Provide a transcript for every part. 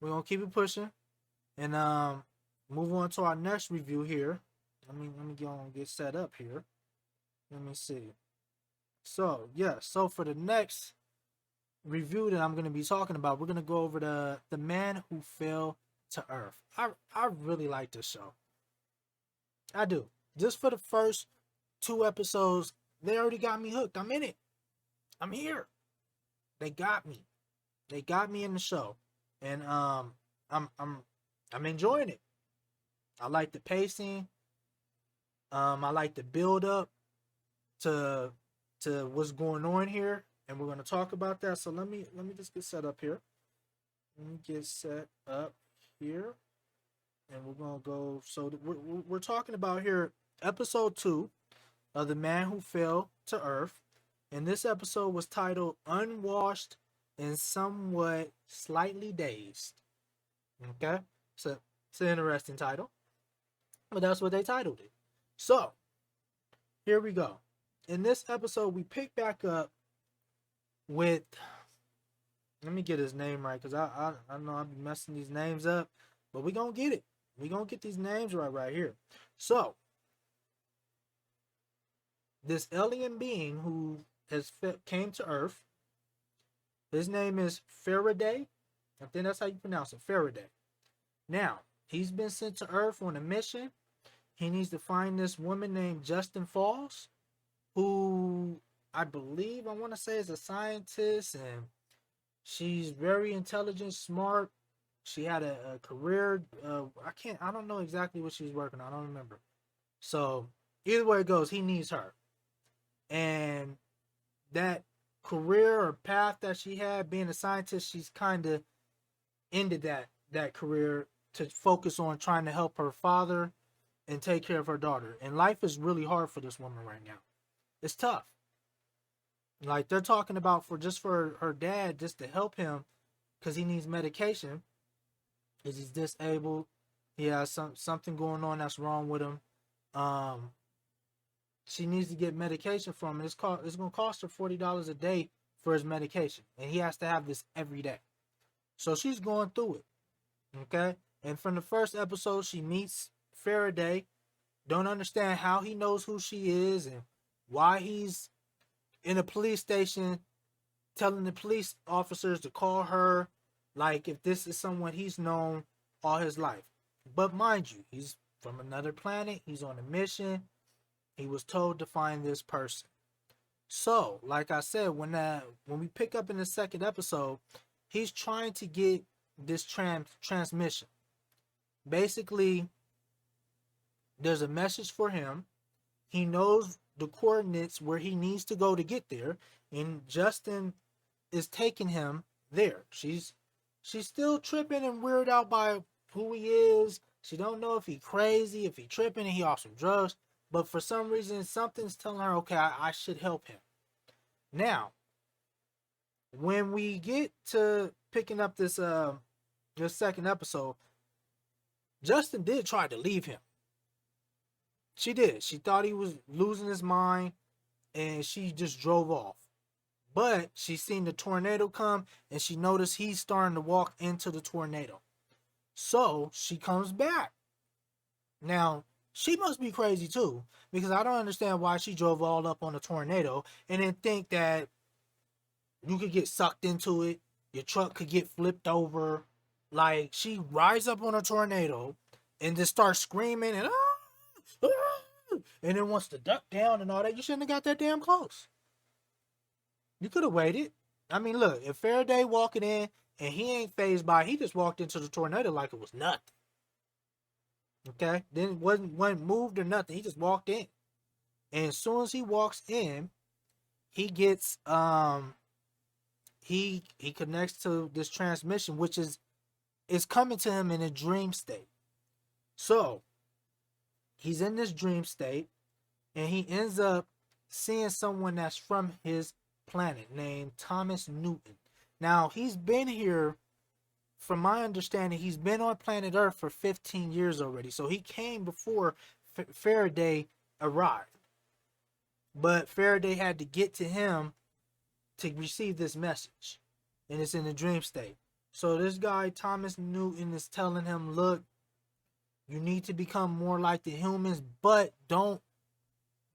We're gonna keep it pushing and move on to our next review here. Let me go and get set up here. Let me see. So yeah, so for the next review that I'm gonna be talking about, we're gonna go over the Man Who Fell to Earth. I really like this show. I do. Just for the first two episodes, they already got me hooked. I'm in it. I'm here. They got me. They got me in the show, and I'm I'm I'm enjoying it. I like the pacing. I like the build up to what's going on here, and we're gonna talk about that. So let me just get set up here. Let me get set up here, and we're gonna go. So we're talking about here episode two of The Man Who Fell to Earth, and this episode was titled "Unwashed and Somewhat Slightly Dazed." Okay, so it's an interesting title, but that's what they titled it. So here we go. In this episode, we pick back up with. Let me get his name right, because I know I'll be messing these names up, but we gonna get it. We gonna get these names right here. So this alien being who came to Earth, his name is Faraday. I think that's how you pronounce it, Faraday. Now he's been sent to Earth on a mission. He needs to find this woman named Justin Falls, who I want to say is a scientist, and she's very intelligent, smart. She had a career. I don't know exactly what she's working on. I don't remember. So either way it goes, he needs her, and that career or path that she had being a scientist, she's kind of ended that career to focus on trying to help her father and take care of her daughter. And life is really hard for this woman right now. It's tough. Like they're talking about for her dad just to help him because he needs medication because he's disabled. He has something going on that's wrong with him. Um, she needs to get medication from him. It's gonna cost her $40 a day for his medication, and he has to have this every day. So she's going through it. Okay, and from the first episode, she meets Faraday. Don't understand how he knows who she is and why he's in a police station telling the police officers to call her, like if this is someone he's known all his life. But mind you, he's from another planet. He's on a mission. He was told to find this person. So, like I said, when we pick up in the second episode, he's trying to get this transmission. Basically, there's a message for him. He knows the coordinates where he needs to go to get there, and Justin is taking him there. She's still tripping and weirded out by who he is. She don't know if he crazy, if he tripping, and he off some drugs. But for some reason, something's telling her, okay, I should help him. Now, when we get to picking up this second episode, Justin did try to leave him. She did. She thought he was losing his mind, and she just drove off. But she seen the tornado come, and she noticed he's starting to walk into the tornado. So she comes back. Now, she must be crazy too, because I don't understand why she drove all up on a tornado and then think that you could get sucked into it, your truck could get flipped over. Like, she rides up on a tornado and just starts screaming and and then wants to duck down and all that. You shouldn't have got that damn close. You could have waited. I mean, look, if Faraday walking in and he ain't phased by, he just walked into the tornado like it was nothing. Okay? Then wasn't moved or nothing. He just walked in. And as soon as he walks in, he gets he connects to this transmission, which is coming to him in a dream state. So he's in this dream state, and he ends up seeing someone that's from his planet named Thomas Newton. Now, he's been here, from my understanding, he's been on planet Earth for 15 years already. So he came before Faraday arrived. But Faraday had to get to him to receive this message. And it's in the dream state. So this guy Thomas Newton is telling him, look, you need to become more like the humans, but don't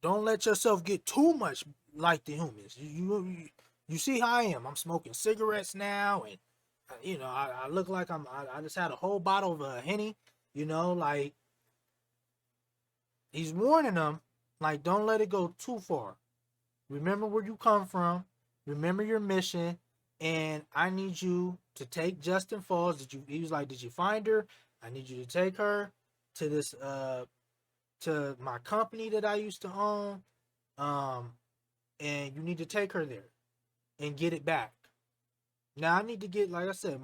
let yourself get too much like the humans. You see how I am. I'm smoking cigarettes now, and I look like I just had a whole bottle of Henny. Like he's warning them, like don't let it go too far. Remember where you come from. Remember your mission, and I need you to take Justin Falls. He was like, did you find her? I need you to take her to this to my company that I used to own. Um, and you need to take her there and get it back. Now I need to get, like I said,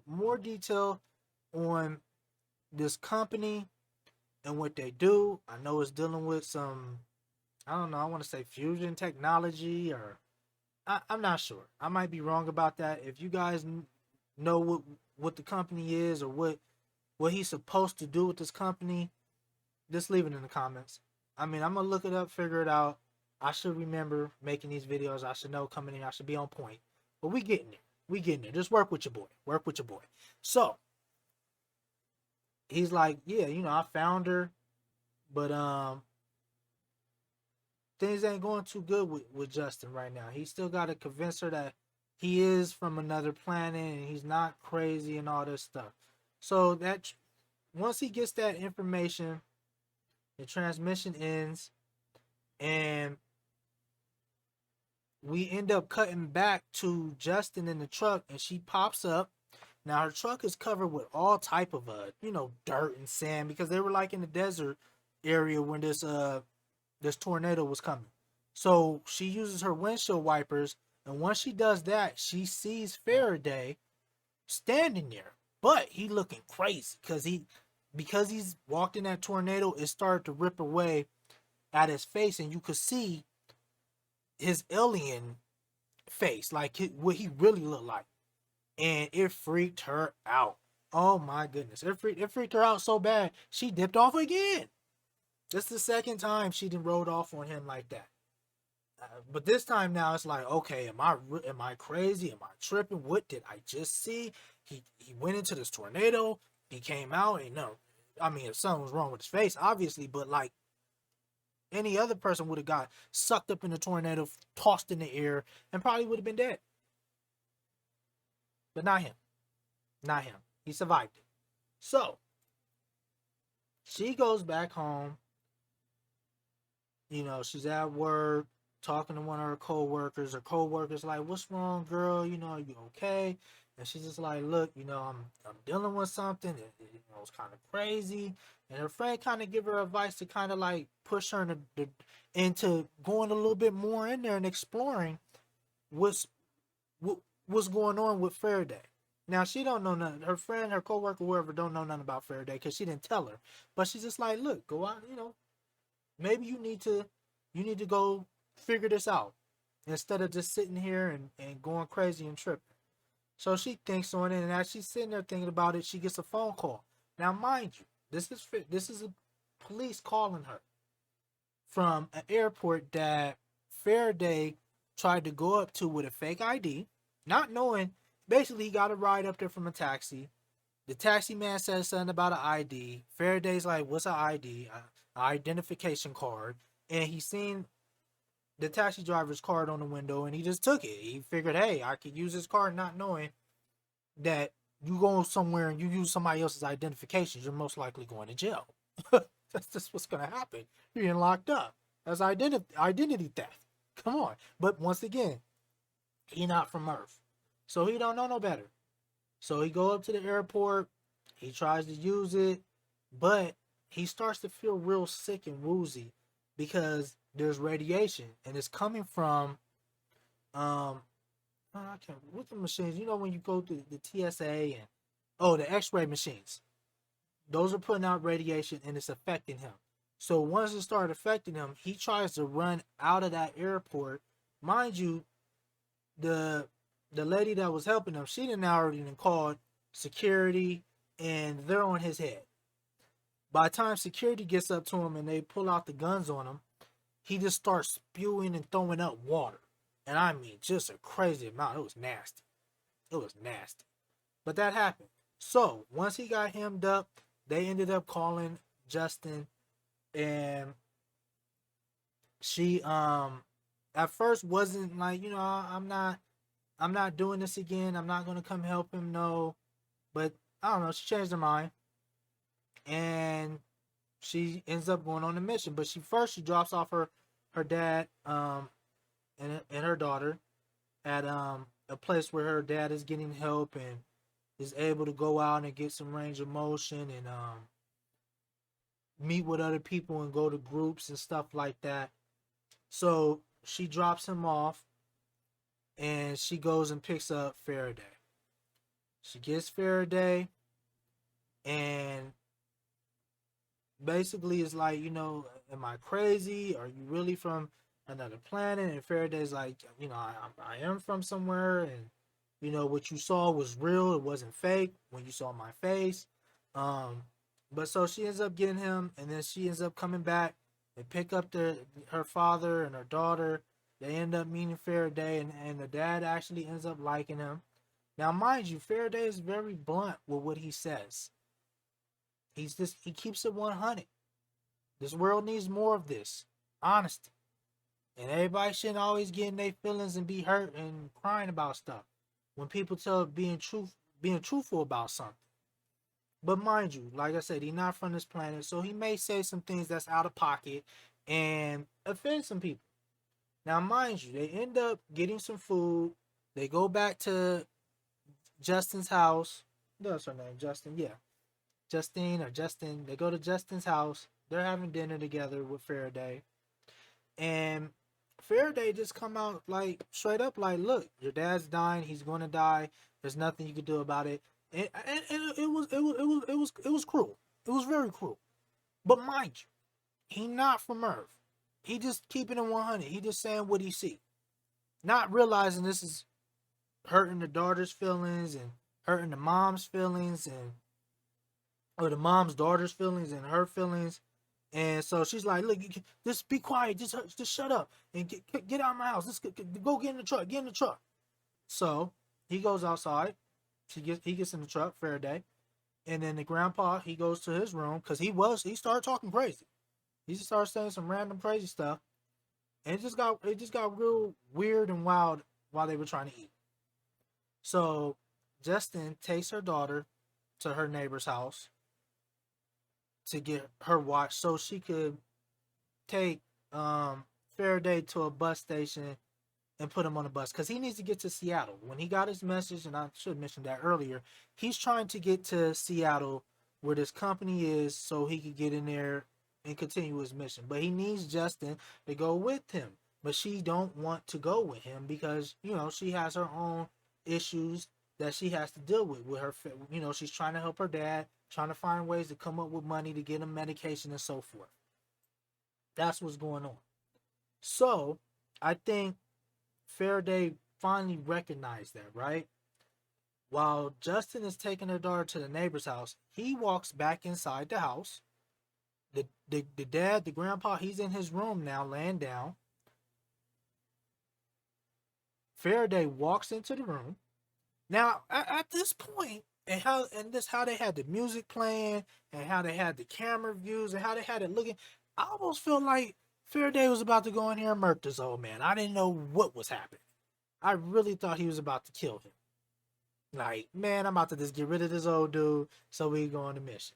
more detail on this company and what they do. I know it's dealing with some, I don't know, I want to say fusion technology, or I'm not sure. I might be wrong about that. If you guys know what the company is, or what he's supposed to do with this company, just leave it in the comments. I mean, I'm gonna look it up, figure it out. I should remember making these videos. I should know coming in. I should be on point. But we getting there. We getting there. Just work with your boy. Work with your boy. So he's like, yeah, I found her, but things ain't going too good with Justin right now. He still got to convince her that he is from another planet and he's not crazy and all this stuff. So that once he gets that information, the transmission ends, and we end up cutting back to Justin in the truck, and she pops up. Now her truck is covered with all type of dirt and sand, because they were like in the desert area when this tornado was coming. So she uses her windshield wipers, and once she does that, she sees Faraday standing there. But he looking crazy because he's walked in that tornado, it started to rip away at his face, and you could see his alien face, like what he really looked like, and it freaked her out. Oh my goodness, it freaked her out so bad she dipped off again. This is the second time she done rode off on him like that. But this time now it's like, okay, am I crazy? Am I tripping? What did I just see? He went into this tornado. He came out, and no, I mean, if something was wrong with his face, obviously, but like any other person would have got sucked up in the tornado, tossed in the air, and probably would have been dead. But not him. Not him. He survived it. So she goes back home. She's at work talking to one of her co-workers. Her co-worker's like, what's wrong, girl? Are you okay? And she's just like, look, I'm dealing with something. It's kind of crazy. And her friend kind of give her advice to kind of like push her into going a little bit more in there and exploring what's going on with Faraday. Now she don't know nothing. Her friend, her co-worker, whoever, don't know nothing about Faraday because she didn't tell her. But she's just like, look, go out, maybe you need to go figure this out instead of just sitting here and going crazy and tripping. So she thinks on it, and as she's sitting there thinking about it, she gets a phone call. Now, mind you, this is a police calling her from an airport that Faraday tried to go up to with a fake ID, not knowing. Basically, he got a ride up there from a taxi. The taxi man says something about an ID. Faraday's like, what's an ID? An identification card. And he seen the taxi driver's card on the window, and he just took it. He figured, hey, I could use this card, not knowing that you go somewhere and you use somebody else's identification, you're most likely going to jail. That's just what's going to happen. You're getting locked up. That's identity theft. Come on. But once again, he not from Earth, so he don't know no better. So he go up to the airport. He tries to use it, but he starts to feel real sick and woozy because there's radiation, and it's coming from I can't, what the machines, when you go to the TSA and the X-ray machines, those are putting out radiation, and it's affecting him. So once it started affecting him, he tries to run out of that airport. Mind you, the lady that was helping him, she didn't already called security, and they're on his head. By the time security gets up to him and they pull out the guns on him, he just starts spewing and throwing up water. And I mean, just a crazy amount. It was nasty. It was nasty. But that happened. So once he got hemmed up, they ended up calling Justin, and she at first wasn't like, I'm not doing this again. I'm not gonna come help him. No, but I don't know. She changed her mind, and she ends up going on a mission. But she drops off her dad and her daughter at a place where her dad is getting help and is able to go out and get some range of motion and meet with other people and go to groups and stuff like that. So she drops him off and she goes and picks up Faraday. She gets Faraday and basically is like, am I crazy? Are you really from another planet? And Faraday's like, I am from somewhere, and what you saw was real. It wasn't fake when you saw my face. But so she ends up getting him, and then she ends up coming back and pick up her father and her daughter. They end up meeting Faraday, and the dad actually ends up liking him. Now, mind you, Faraday is very blunt with what he says. He keeps it 100. This world needs more of this honesty, and everybody shouldn't always get in their feelings and be hurt and crying about stuff when people being truthful about something. But mind you, like I said, he's not from this planet, so he may say some things that's out of pocket and offend some people. Now, mind you, they end up getting some food. They go back to Justin's house. That's her name, Justin. Yeah, Justine or Justin. They go to Justin's house. They're having dinner together with Faraday, and Faraday just come out like straight up like, "Look, your dad's dying. He's going to die. There's nothing you can do about it." And it was cruel. It was very cruel. But mind you, he not from Earth. He just keeping it 100. He just saying what he see, not realizing this is hurting the daughter's feelings and hurting the mom's feelings and or the mom's daughter's feelings and her feelings. And so she's like, "Look, just be quiet. Just shut up and get out of my house. Let's go get in the truck. Get in the truck." So he goes outside. He gets in the truck, Faraday, and then the grandpa he goes to his room because he started talking crazy. He just started saying some random crazy stuff, and it just got real weird and wild while they were trying to eat. So Justin takes her daughter to her neighbor's house to get her watch so she could take Faraday to a bus station and put him on a bus because he needs to get to Seattle. When he got his message, and I should have mentioned that earlier, he's trying to get to Seattle where this company is so he could get in there and continue his mission. But he needs Justin to go with him. But she don't want to go with him because, she has her own issues that she has to deal with her. She's trying to help her dad, trying to find ways to come up with money to get him medication and so forth. That's what's going on. So I think Faraday finally recognized that, right? While Justin is taking her daughter to the neighbor's house, he walks back inside the house. The dad, the grandpa, he's in his room now, laying down. Faraday walks into the room. Now, at this point, how they had the music playing and how they had the camera views and how they had it looking, I almost feel like Faraday was about to go in here and murder this old man. I didn't know what was happening. I really thought he was about to kill him. Like, man, I'm about to just get rid of this old dude so we can go on a mission.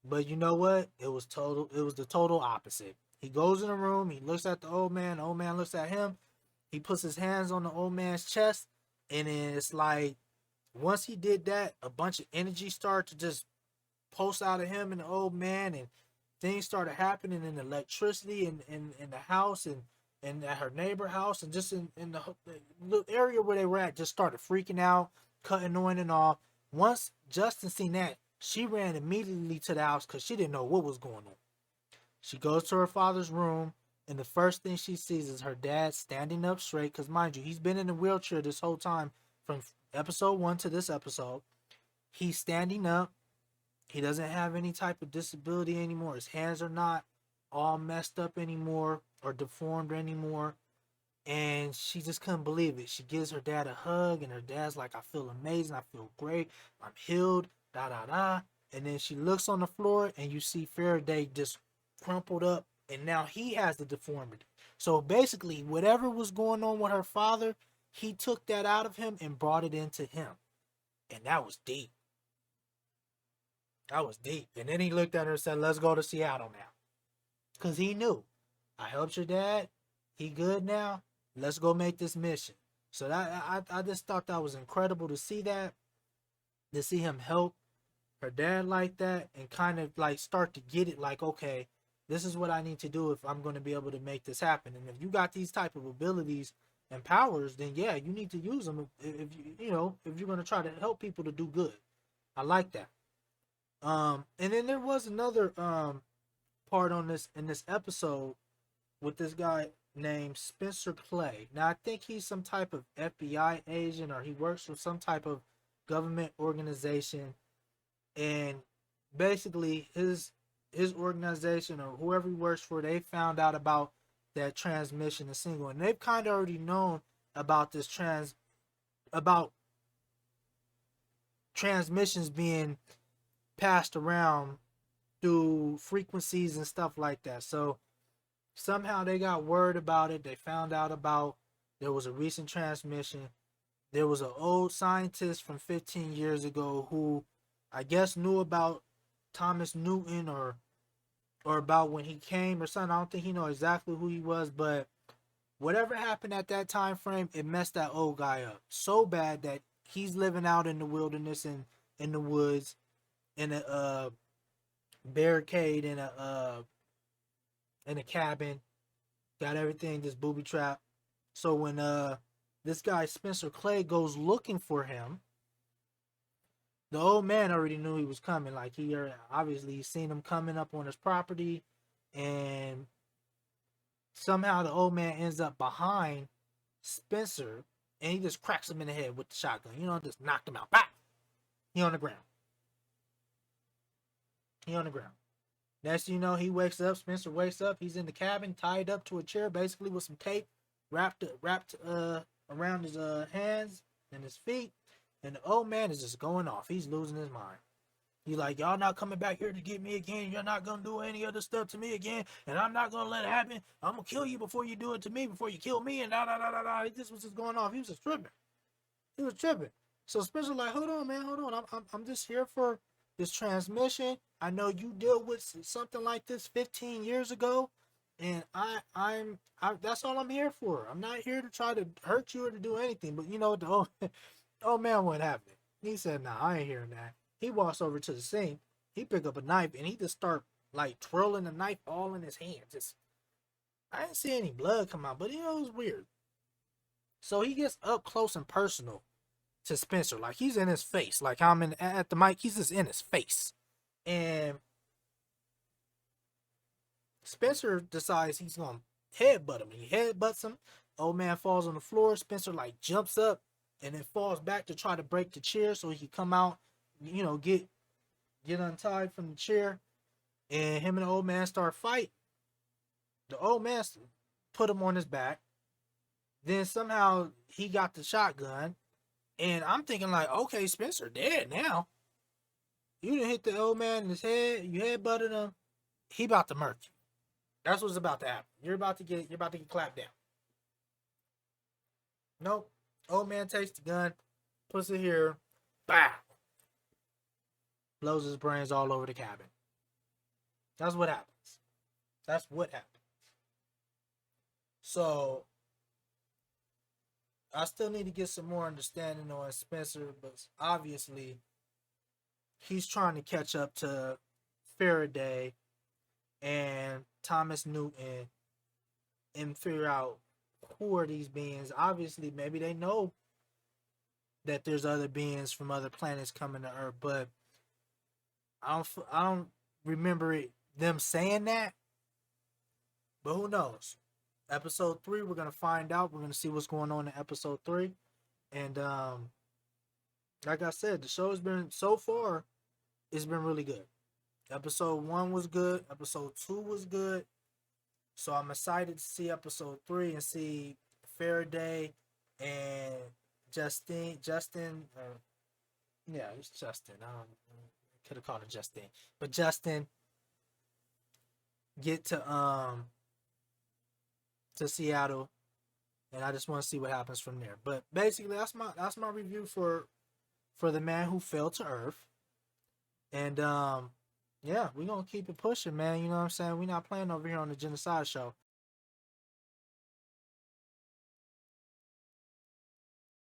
But you know what? It was the total opposite. He goes in the room, he looks at the old man looks at him, he puts his hands on the old man's chest, and then it's like once he did that, a bunch of energy started to just pulse out of him and the old man, and things started happening in electricity in the house and at her neighbor house and just in the area where they were at just started freaking out, cutting on and off. Once Justin seen that, she ran immediately to the house because she didn't know what was going on. She goes to her father's room, and the first thing she sees is her dad standing up straight. Because mind you, he's been in a wheelchair this whole time from episode 1 to this episode. He's standing up. He doesn't have any type of disability anymore. His hands are not all messed up anymore or deformed anymore. and she just couldn't believe it. She gives her dad a hug, and her dad's like, I feel amazing, I feel great, I'm healed, da da da. And then she looks on the floor, and you see Faraday just crumpled up, and now he has the deformity. So basically, whatever was going on with her father, he took that out of him and brought it into him. And that was deep. That was deep. And then he looked at her and said, let's go to Seattle now. Because he knew, I helped your dad. He good now. Let's go make this mission. So I just thought that was incredible to see that. To see him help her dad like that and kind of like start to get it like, okay, this is what I need to do if I'm going to be able to make this happen. And if you got these type of abilities and powers, then yeah, you need to use them if if you're going to try to help people to do good. I like that. And then there was another part on this in this episode with this guy named Spencer Clay. Now I think he's some type of FBI agent or he works for some type of government organization, and basically his organization or whoever he works for, they found out about that transmission of single, and they've kind of already known about this about transmissions being passed around through frequencies and stuff like that. So somehow they got word about it. They found out about there was a recent transmission. There was an old scientist from 15 years ago who I guess knew about Thomas Newton or about when he came or something. I don't think he know exactly who he was, but whatever happened at that time frame, it messed that old guy up so bad that he's living out in the wilderness and in the woods in a barricade in a cabin, got everything just booby trapped. So when this guy Spencer Clay goes looking for him, the old man already knew he was coming. Like he obviously he's seen him coming up on his property, and somehow the old man ends up behind Spencer, and he just cracks him in the head with the shotgun. Just knocked him out. Bam! He on the ground. He on the ground. Next thing you know, he wakes up. Spencer wakes up. He's in the cabin, tied up to a chair, basically with some tape wrapped around his hands and his feet. And the old man is just going off. He's losing his mind. He's like, y'all not coming back here to get me again. You're not gonna do any other stuff to me again, and I'm not gonna let it happen. I'm gonna kill you before you do it to me, before you kill me, and da da da da da. This was just going off. He was just tripping. He was tripping. So Spencer like, hold on, man, hold on. I'm just here for this transmission. I know you dealt with something like this 15 years ago, and I'm that's all I'm here for. I'm not here to try to hurt you or to do anything. But the old man wasn't having it. He said, nah, I ain't hearing that. He walks over to the sink. He pick up a knife and he just start like twirling the knife all in his hand. Just I didn't see any blood come out, but it was weird. So he gets up close and personal to Spencer, like he's in his face. Like I'm at the mic, he's just in his face. And Spencer decides he's gonna headbutt him. He headbutts him. Old man falls on the floor. Spencer like jumps up and then falls back to try to break the chair so he can come out, get untied from the chair. And him and the old man start fighting. The old man put him on his back. Then somehow he got the shotgun. And I'm thinking like, okay, Spencer dead now. You done hit the old man in his head. You headbutted him. He about to murk you. That's what's about to happen. You're about to get clapped down. Nope. Old man takes the gun, puts it here, bow. Blows his brains all over the cabin. That's what happens. That's what happens. So I still need to get some more understanding on Spencer, but obviously he's trying to catch up to Faraday and Thomas Newton and figure out who are these beings. Obviously, maybe they know that there's other beings from other planets coming to Earth, but I don't remember them saying that. But who knows? Episode 3, we're gonna find out. We're gonna see what's going on in episode 3, and like I said, the show has been so far. It's been really good. Episode 1 was good. Episode 2 was good. So I'm excited to see episode 3 and see Faraday and Justin, yeah, it's Justin. I could have called it Justin, but Justin get to Seattle, and I just want to see what happens from there. But basically, that's my review for the man who fell to Earth, and yeah, we're gonna keep it pushing, man. You know what I'm saying? We're not playing over here on the Genocide Show.